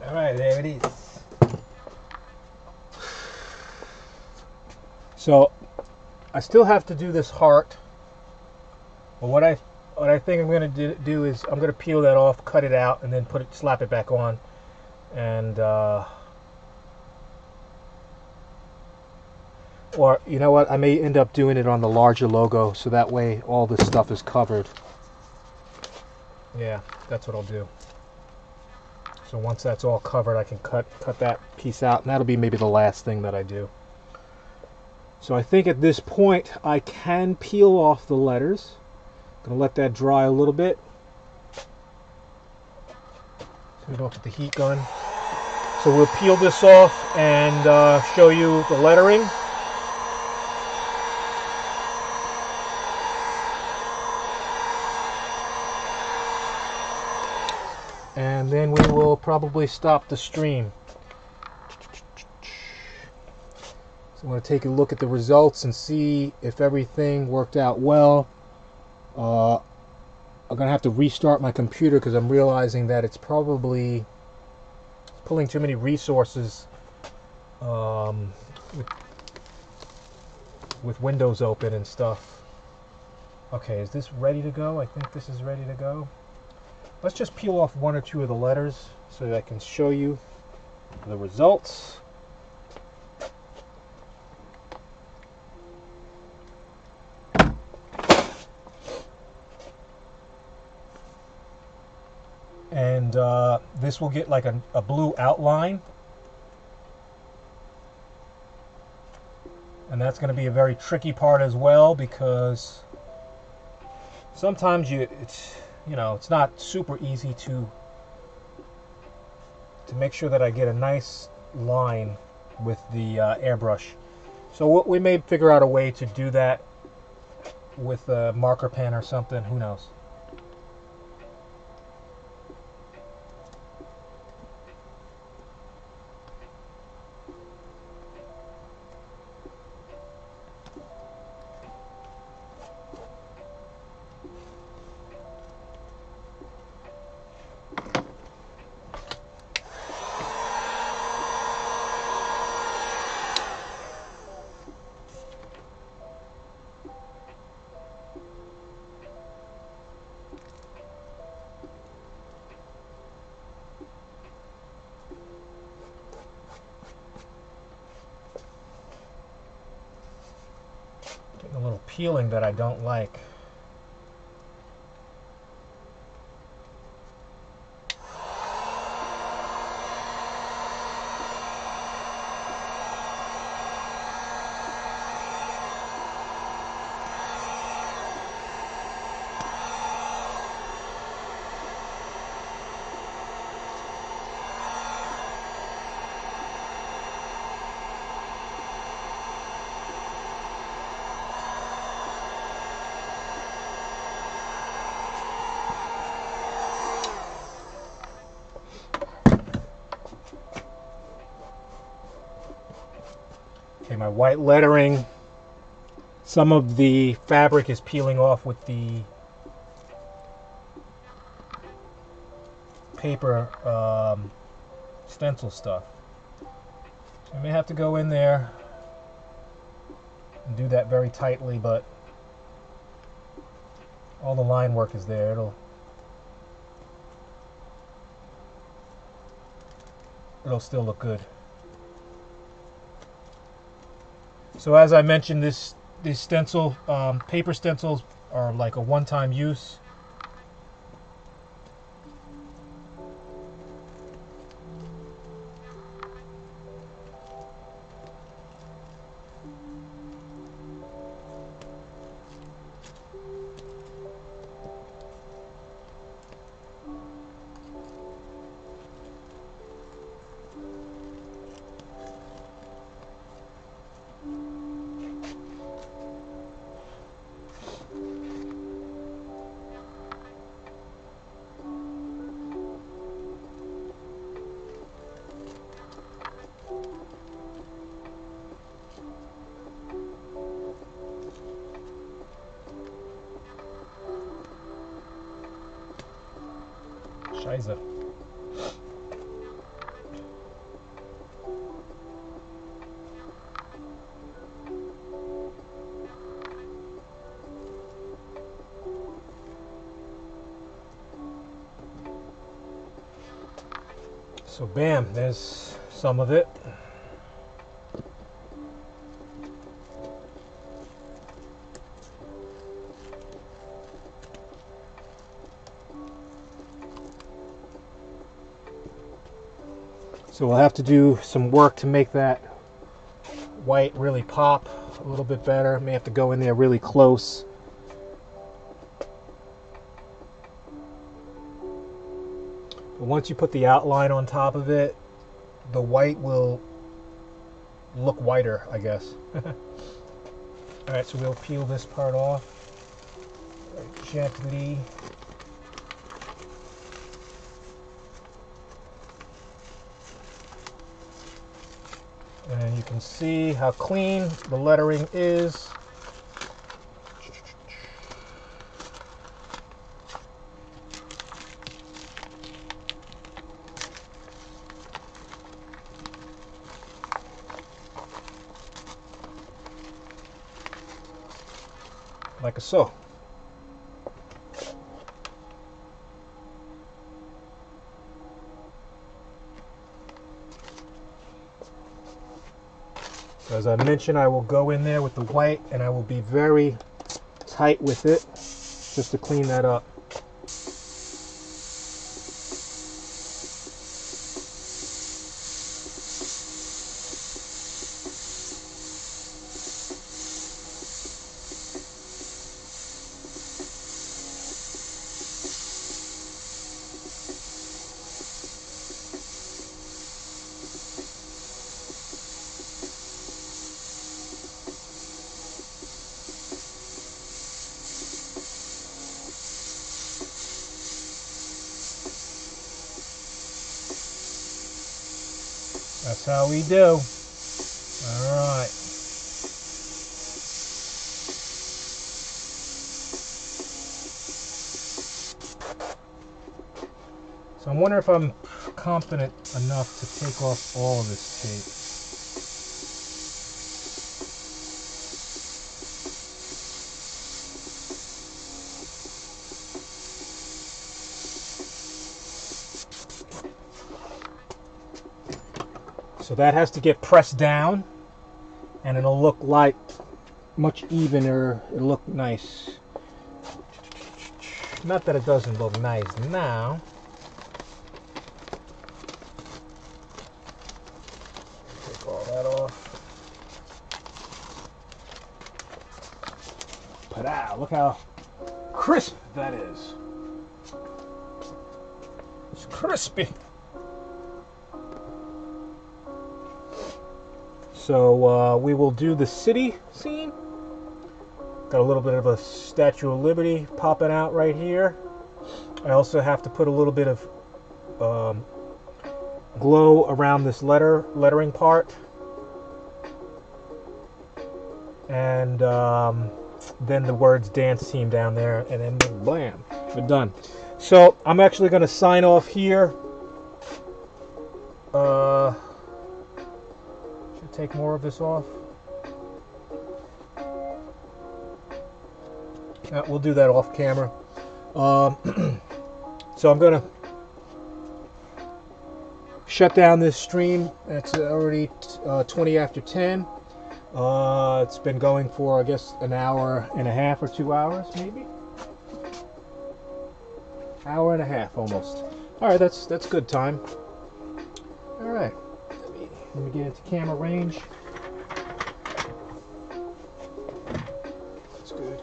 Alright, there it is. So I still have to do this heart, but what I think I'm going to do is I'm going to peel that off, cut it out, and then slap it back on, and or you know what, I may end up doing it on the larger logo, so that way all this stuff is covered. Yeah, that's what I'll do. So once that's all covered, I can cut that piece out, and that'll be maybe the last thing that I do. So I think at this point I can peel off the letters. I'm gonna let that dry a little bit. Turn it off with the heat gun. So we'll peel this off and show you the lettering. And then we will probably stop the stream. So I'm going to take a look at the results and see if everything worked out well. I'm going to have to restart my computer because I'm realizing that it's probably pulling too many resources with Windows open and stuff. Okay, is this ready to go? I think this is ready to go. Let's just peel off one or two of the letters so that I can show you the results. And this will get like a blue outline. And that's going to be a very tricky part as well, because sometimes it's not super easy to make sure that I get a nice line with the airbrush. So we may figure out a way to do that with a marker pen or something, who knows. peeling that I don't like. Okay, my white lettering, some of the fabric is peeling off with the paper stencil stuff. So I may have to go in there and do that very tightly, but all the line work is there. It'll still look good. So as I mentioned, these stencil, paper stencils are like a one-time use. Scheiße. So bam, there's some of it. So we'll have to do some work to make that white really pop a little bit better. May have to go in there really close. But once you put the outline on top of it, the white will look whiter, I guess. Alright, so we'll peel this part off gently. And you can see how clean the lettering is. Like so. As I mentioned, I will go in there with the white and I will be very tight with it just to clean that up. That's how we do. Alright. So I'm wondering if I'm confident enough to take off all of this tape. So that has to get pressed down and it'll look like much evener. It'll look nice. Not that it doesn't look nice now. Take all that off. Ta-da! Look how crisp that is. It's crispy. So we will do the city scene. Got a little bit of a Statue of Liberty popping out right here. I also have to put a little bit of glow around this lettering part. And then the words dance team down there, and then blam, we're done. So I'm actually going to sign off here. Should take more of this off. We'll do that off camera. So I'm going to shut down this stream. It's already 20 after 10. It's been going for, I guess, an hour and a half or 2 hours, maybe. Hour and a half, almost. All right, that's good time. All right, let me get into camera range. That's good.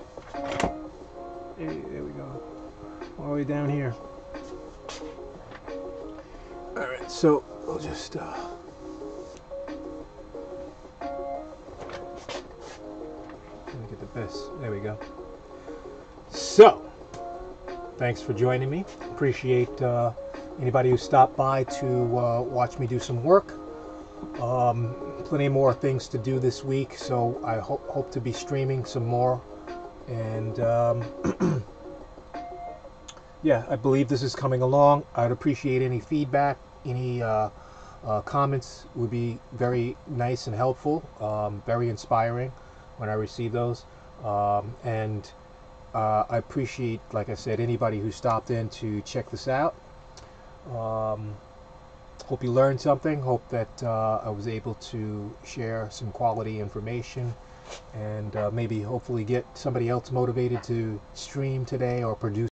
Hey, there we go. All the way down here. All right, so we'll just. Let me get the best. There we go. So, thanks for joining me. Appreciate anybody who stopped by to watch me do some work. Plenty more things to do this week, so I hope to be streaming some more. And yeah, I believe this is coming along. I'd appreciate any feedback, any comments would be very nice and helpful, very inspiring when I receive those. And I appreciate, like I said, anybody who stopped in to check this out. Hope you learned something. Hope that I was able to share some quality information and maybe hopefully get somebody else motivated to stream today or produce